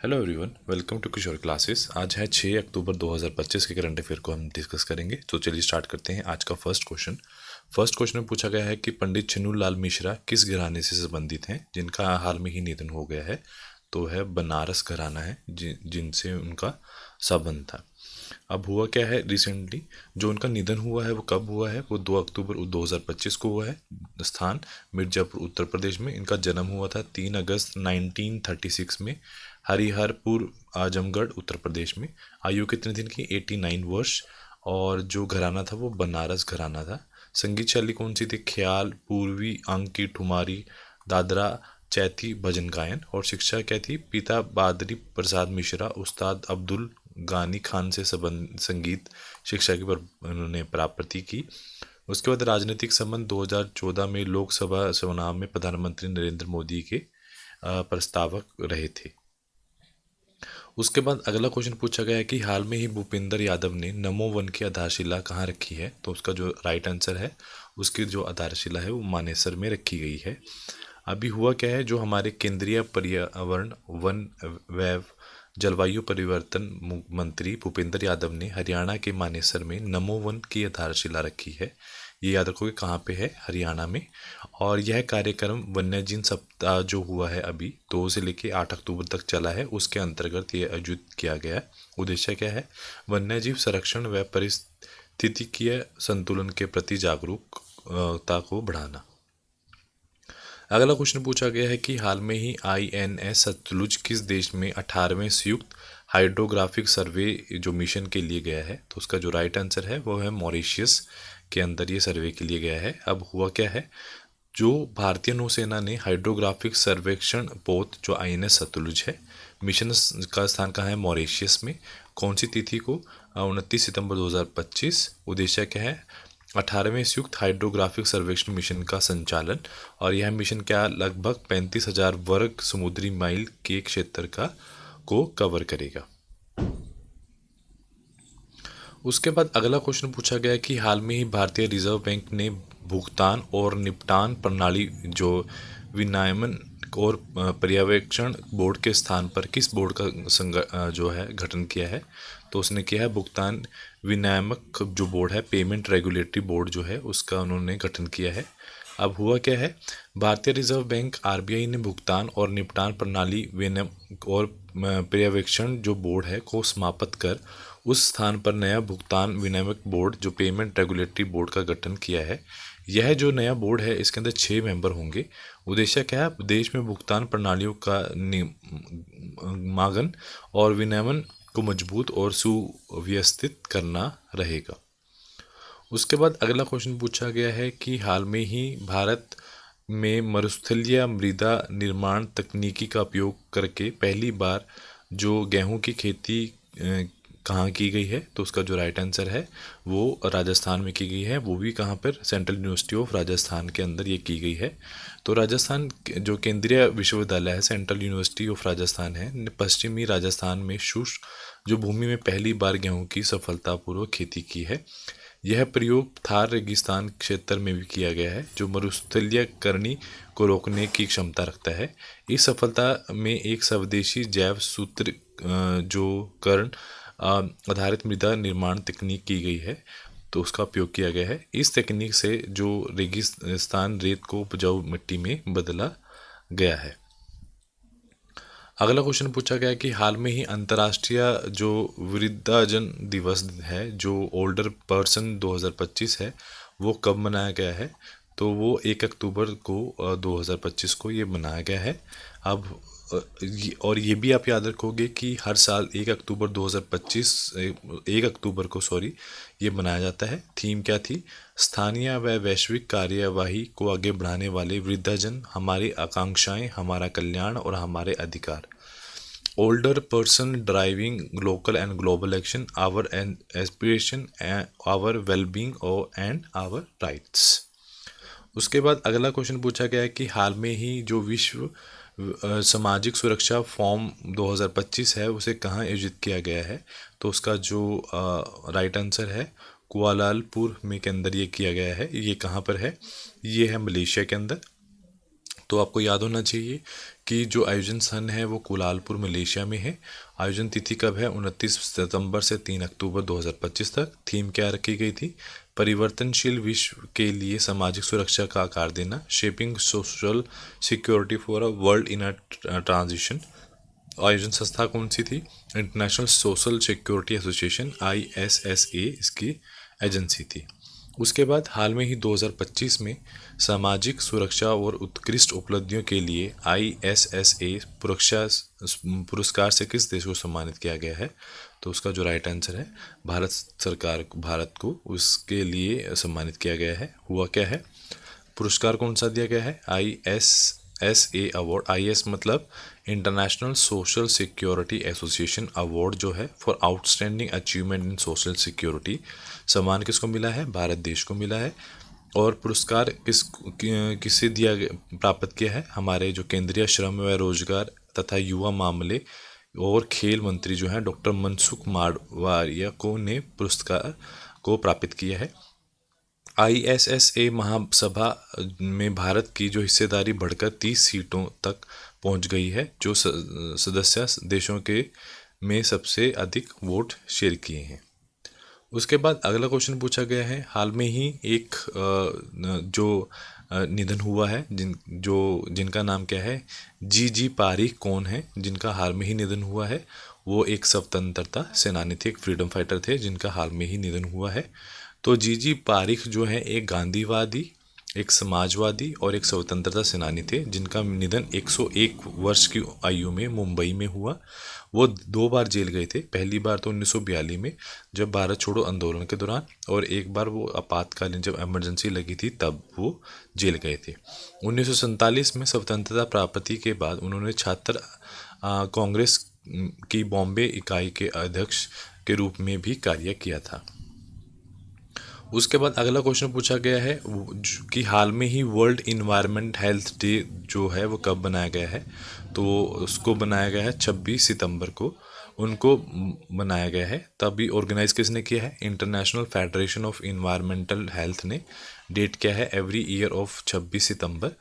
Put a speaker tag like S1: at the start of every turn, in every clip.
S1: Hello everyone, welcome to Kishore classes. आज है 6 अक्टूबर 2025 के करंट अफेयर को हम डिस्कस करेंगे। तो चलिए स्टार्ट करते हैं आज का फर्स्ट क्वेश्चन में पूछा गया है कि पंडित छन्नू लाल मिश्रा किस घराने से संबंधित हैं जिनका हाल में ही निधन हो गया है। तो है बनारस घराना है जिनसे उनका संबंध था। अब हुआ क्या है, रिसेंटली जो उनका निधन हुआ है वो कब हुआ है, वो 2 अक्टूबर 2025 को हुआ है। स्थान मिर्जापुर उत्तर प्रदेश में। इनका जन्म हुआ था 3 अगस्त 1936 में हरिहरपुर आजमगढ़ उत्तर प्रदेश में। आयु कितने दिन की, 89 वर्ष। और जो घराना था वो बनारस घराना था। संगीत शैली कौन सी थी, ख्याल, पूर्वी, अंकी, ठुमारी, दादरा, चैती, भजन गायन। और शिक्षा क्या थी, पिता बादरी प्रसाद मिश्रा उस्ताद अब्दुल गानी खान से संबंध संगीत शिक्षा की उन्होंने प्राप्ति की। उसके बाद राजनीतिक संबंध 2014 में लोकसभा चुनाव में प्रधानमंत्री नरेंद्र मोदी के प्रस्तावक रहे थे। उसके बाद अगला क्वेश्चन पूछा गया है कि हाल में ही भूपेंद्र यादव ने नमो वन की आधारशिला कहाँ रखी है। तो उसका जो राइट आंसर है, उसकी जो आधारशिला है वो मानेसर में रखी गई है। अभी हुआ क्या है, जो हमारे केंद्रीय पर्यावरण वन वैव जलवायु परिवर्तन मंत्री भूपेंद्र यादव ने हरियाणा के मानेसर में नमो वन की आधारशिला रखी है। ये याद रखोगे कहाँ पे है, हरियाणा में। और यह कार्यक्रम वन्यजीव सप्ताह जो हुआ है अभी 2 से लेकर 8 अक्टूबर तक चला है, उसके अंतर्गत ये आयोजित किया गया है। उद्देश्य क्या है, वन्यजीव संरक्षण व पारिस्थितिकीय संतुलन के प्रति जागरूकता को बढ़ाना। अगला क्वेश्चन पूछा गया है कि हाल में ही INS सतलुज किस देश में 18वें संयुक्त हाइड्रोग्राफिक सर्वे जो मिशन के लिए गया है। तो उसका जो राइट आंसर है वो है मॉरिशियस के अंदर ये सर्वे के लिए गया है। अब हुआ क्या है, जो भारतीय नौसेना ने हाइड्रोग्राफिक सर्वेक्षण पोत जो INS सतलुज है, मिशन का स्थान कहाँ है, मॉरिशियस में। कौन सी तिथि को, 29 सितंबर 2025। उद्देश्य क्या है, 18वें संयुक्त हाइड्रोग्राफिक सर्वेक्षण मिशन का संचालन। और यह मिशन क्या लगभग 35,000 वर्ग समुद्री माइल के क्षेत्र का को कवर करेगा। उसके बाद अगला क्वेश्चन पूछा गया कि हाल में ही भारतीय रिजर्व बैंक ने भुगतान और निपटान प्रणाली जो विनियमन और पर्यवेक्षण बोर्ड के स्थान पर किस बोर्ड का जो है गठन किया है। तो उसने किया है भुगतान विनियामक जो बोर्ड है, पेमेंट रेगुलेटरी बोर्ड जो है, उसका उन्होंने गठन किया है। अब हुआ क्या है, भारतीय रिजर्व बैंक RBI ने भुगतान और निपटान प्रणाली विनियम और पर्यवेक्षण जो बोर्ड है को समाप्त कर उस स्थान पर नया भुगतान विनियामक बोर्ड जो पेमेंट रेगुलेटरी बोर्ड का गठन किया है। यह जो नया बोर्ड है इसके अंदर 6 मेंबर होंगे। उद्देश्य क्या है, देश में भुगतान प्रणालियों का निगमन और विनियमन को मजबूत और सुव्यवस्थित करना रहेगा। उसके बाद अगला क्वेश्चन पूछा गया है कि हाल में ही भारत में मरुस्थलीय मृदा निर्माण तकनीकी का उपयोग करके पहली बार जो गेहूं की खेती कहाँ की गई है। तो उसका जो राइट आंसर है वो राजस्थान में की गई है। वो भी कहाँ पर, सेंट्रल यूनिवर्सिटी ऑफ राजस्थान के अंदर ये की गई है। तो राजस्थान जो केंद्रीय विश्वविद्यालय है, सेंट्रल यूनिवर्सिटी ऑफ राजस्थान है, पश्चिमी राजस्थान में शुष्क जो भूमि में पहली बार गेहूं की सफलतापूर्वक खेती की है। यह प्रयोग थार रेगिस्तान क्षेत्र में भी किया गया है जो मरुस्थलीयकरण को रोकने की क्षमता रखता है। इस सफलता में एक स्वदेशी जैव सूत्र जो कर्ण आधारित मृदा निर्माण तकनीक की गई है, तो उसका उपयोग किया गया है। इस तकनीक से जो रेगिस्तान रेत को उपजाऊ मिट्टी में बदला गया है। अगला क्वेश्चन पूछा गया कि हाल में ही अंतर्राष्ट्रीय जो वृद्धाजन दिवस है जो ओल्डर पर्सन 2025 है, वो कब मनाया गया है। तो वो 1 अक्टूबर को 2025 को ये मनाया गया है। अब और ये भी आप याद रखोगे कि हर साल 1 अक्टूबर 2025 1 अक्टूबर को ये मनाया जाता है। थीम क्या थी, स्थानीय व वैश्विक कार्यवाही को आगे बढ़ाने वाले वृद्धाजन, हमारी आकांक्षाएं, हमारा कल्याण और हमारे अधिकार। Older person driving local and global action, our aspiration, our wellbeing and our rights. उसके बाद अगला क्वेश्चन पूछा गया है कि हाल में ही जो विश्व सामाजिक सुरक्षा फॉर्म 2025 है उसे कहाँ आयोजित किया गया है। तो उसका जो राइट आंसर है कुआलालंपुर में के अंदर ये किया गया है। ये कहाँ पर है, ये है मलेशिया के अंदर। तो आपको याद होना चाहिए कि जो आयोजन स्थान है वो कुलालपुर मलेशिया में है। आयोजन तिथि कब है? 29 सितंबर से 3 अक्टूबर 2025 तक। थीम क्या रखी गई थी? परिवर्तनशील विश्व के लिए सामाजिक सुरक्षा का आकार देना, shaping social security for a world in a transition. आयोजन संस्था कौन सी थी? International social security association ISSA इसकी एजेंसी थी। उसके बाद हाल में ही 2025 में सामाजिक सुरक्षा और उत्कृष्ट उपलब्धियों के लिए ISSA पुरस्कार से किस देश को सम्मानित किया गया है? तो उसका जो राइट आंसर है, भारत को उसके लिए सम्मानित किया गया है। हुआ क्या है? पुरस्कार कौन सा दिया गया है? ISSA award. IS मतलब international social security association award जो है for outstanding achievement in social security. सम्मान किसको मिला है? भारत देश को मिला है। और पुरस्कार किसे प्राप्त किया है? हमारे जो केंद्रीय श्रम व रोजगार तथा युवा मामले और खेल मंत्री जो हैं डॉक्टर मनसुख मांडविया को ने पुरस्कार को प्राप्त किया है। ISSA महासभा में भारत की जो हिस्सेदारी बढ़कर 30 सीटों तक पहुंच गई है, जो सदस्य देशों के में सबसे अधिक वोट शेयर किए हैं। उसके बाद अगला क्वेश्चन पूछा गया है, हाल में ही एक जो निधन हुआ है जिनका नाम क्या है? जी पारीख कौन है जिनका हाल में ही निधन हुआ है? वो एक स्वतंत्रता सेनानी थे, एक फ्रीडम फाइटर थे जिनका हाल में ही निधन हुआ है। तो जी पारीख जो है एक गांधीवादी, एक समाजवादी और एक स्वतंत्रता सेनानी थे जिनका निधन 101 वर्ष की आयु में मुंबई में हुआ। वो 2 बार जेल गए थे। पहली बार तो 1942 में जब भारत छोड़ो आंदोलन के दौरान, और एक बार वो आपातकालीन जब इमरजेंसी लगी थी तब वो जेल गए थे। 1947 में स्वतंत्रता प्राप्ति के बाद उन्होंने छात्र कांग्रेस की बॉम्बे इकाई के अध्यक्ष के रूप में भी कार्य किया था। उसके बाद अगला क्वेश्चन पूछा गया है कि हाल में ही वर्ल्ड इन्वायरमेंट हेल्थ डे जो है वो कब बनाया गया है? तो उसको बनाया गया है 26 सितंबर को उनको बनाया गया है। तभी ऑर्गेनाइज किसने किया है? International federation of environmental health ने। डेट क्या है? एवरी ईयर ऑफ 26 सितंबर।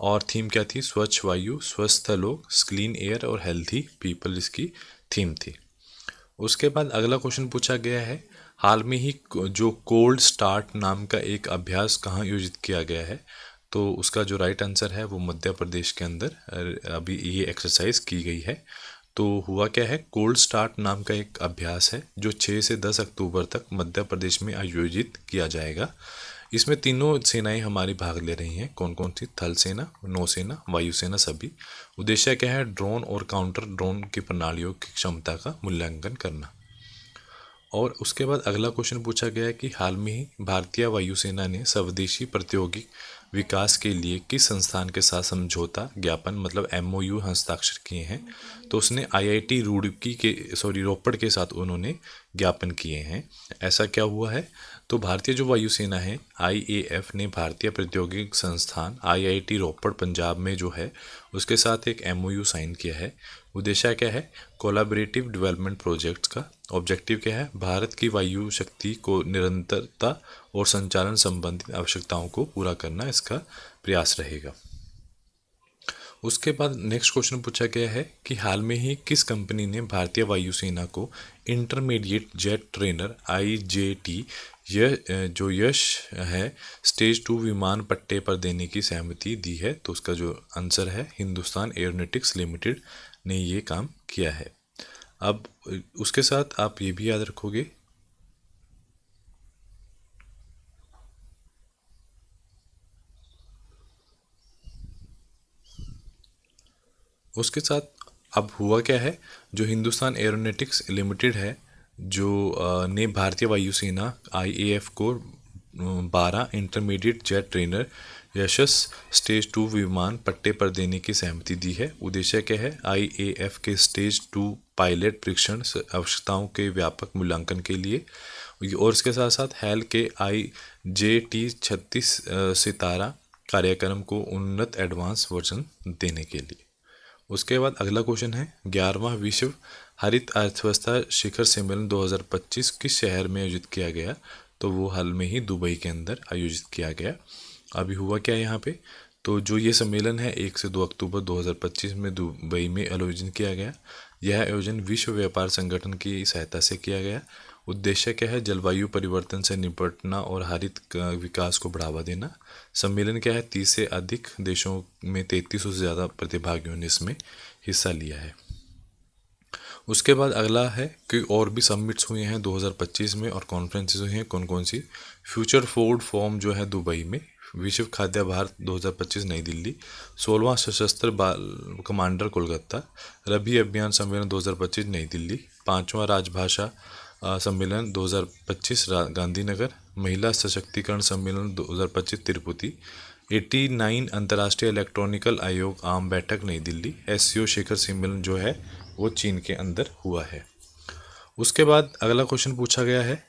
S1: और थीम क्या थी? स्वच्छ वायु, स्वस्थ लोग, क्लीन एयर और हेल्थी पीपल इसकी थीम थी। उसके बाद अगला क्वेश्चन पूछा गया है, हाल में ही जो कोल्ड स्टार्ट नाम का एक अभ्यास कहाँ आयोजित किया गया है? तो उसका जो राइट आंसर है वो मध्य प्रदेश के अंदर अभी ये एक्सरसाइज की गई है। तो हुआ क्या है? कोल्ड स्टार्ट नाम का एक अभ्यास है जो 6 से 10 अक्टूबर तक मध्य प्रदेश में आयोजित किया जाएगा। इसमें तीनों सेनाएं हमारी भाग ले रही हैं। कौन कौन सी? थल सेना, नौसेना, वायुसेना सभी। उद्देश्य क्या है? ड्रोन और काउंटर ड्रोन की प्रणालियों की क्षमता का मूल्यांकन करना। और उसके बाद अगला क्वेश्चन पूछा गया है कि हाल में ही भारतीय वायुसेना ने स्वदेशी प्रौद्योगिकी विकास के लिए किस संस्थान के साथ समझौता ज्ञापन मतलब MOU हस्ताक्षर किए हैं? तो उसने IIT रोपड़ के साथ उन्होंने ज्ञापन किए हैं। ऐसा क्या हुआ है? तो भारतीय जो वायुसेना है IAF ने भारतीय प्रौद्योगिकी संस्थान IIT रोपड़ पंजाब में जो है उसके साथ एक MOU साइन किया है। उद्देश्य क्या है? कोलैबोरेटिव डेवलपमेंट प्रोजेक्ट्स का। ऑब्जेक्टिव क्या है? भारत की वायु शक्ति को निरंतरता और संचालन संबंधित आवश्यकताओं को पूरा करना इसका प्रयास रहेगा। उसके बाद नेक्स्ट क्वेश्चन पूछा गया है कि हाल में ही किस कंपनी ने भारतीय वायुसेना को इंटरमीडिएट जेट ट्रेनर IJT जो यश है स्टेज 2 विमान पट्टे पर देने की सहमति दी है? तो उसका जो आंसर है हिंदुस्तान एरोनॉटिक्स लिमिटेड ने ये काम किया है। अब उसके साथ आप ये भी याद रखोगे उसके साथ अब हुआ क्या है, जो हिंदुस्तान एरोनॉटिक्स लिमिटेड है जो ने भारतीय वायुसेना IAF को 12 इंटरमीडिएट जेट ट्रेनर यशस स्टेज 2 विमान पट्टे पर देने की सहमति दी है। उद्देश्य क्या है? IAF के स्टेज 2 पायलट परीक्षण आवश्यकताओं के व्यापक मूल्यांकन के लिए और इसके साथ साथ हेल के IJT 36 सितारा कार्यक्रम को उन्नत एडवांस वर्जन देने के लिए। उसके बाद अगला क्वेश्चन है 11वां विश्व हरित अर्थव्यवस्था शिखर सम्मेलन 2025 किस शहर में आयोजित किया गया? तो वो हाल में ही दुबई के अंदर आयोजित किया गया। अभी हुआ क्या यहाँ पे? तो जो ये सम्मेलन है 1 से 2 अक्टूबर 2025 में दुबई में आयोजन किया गया। यह आयोजन विश्व व्यापार संगठन की सहायता से किया गया। उद्देश्य क्या है? जलवायु परिवर्तन से निपटना और हरित विकास को बढ़ावा देना। सम्मेलन क्या है? 30 से अधिक देशों में 3300 से ज़्यादा प्रतिभागियों ने इसमें हिस्सा लिया है। उसके बाद अगला है कि और भी समिट्स हुए हैं 2025 में और कॉन्फ्रेंसेस हुई हैं कौन कौन सी। फ्यूचर फूड फोरम जो है दुबई में, विश्व खाद्य भारत 2025 नई दिल्ली, 16वां सशस्त्र बाल कमांडर कोलकाता, रबी अभियान सम्मेलन 2025 नई दिल्ली, 5वां राजभाषा सम्मेलन 2025 गांधीनगर, महिला सशक्तिकरण सम्मेलन 2025 तिरुपति, 89 अंतर्राष्ट्रीय इलेक्ट्रॉनिकल आयोग आम बैठक नई दिल्ली, एससीओ शिखर सम्मेलन जो है वो चीन के अंदर हुआ है। उसके बाद अगला क्वेश्चन पूछा गया है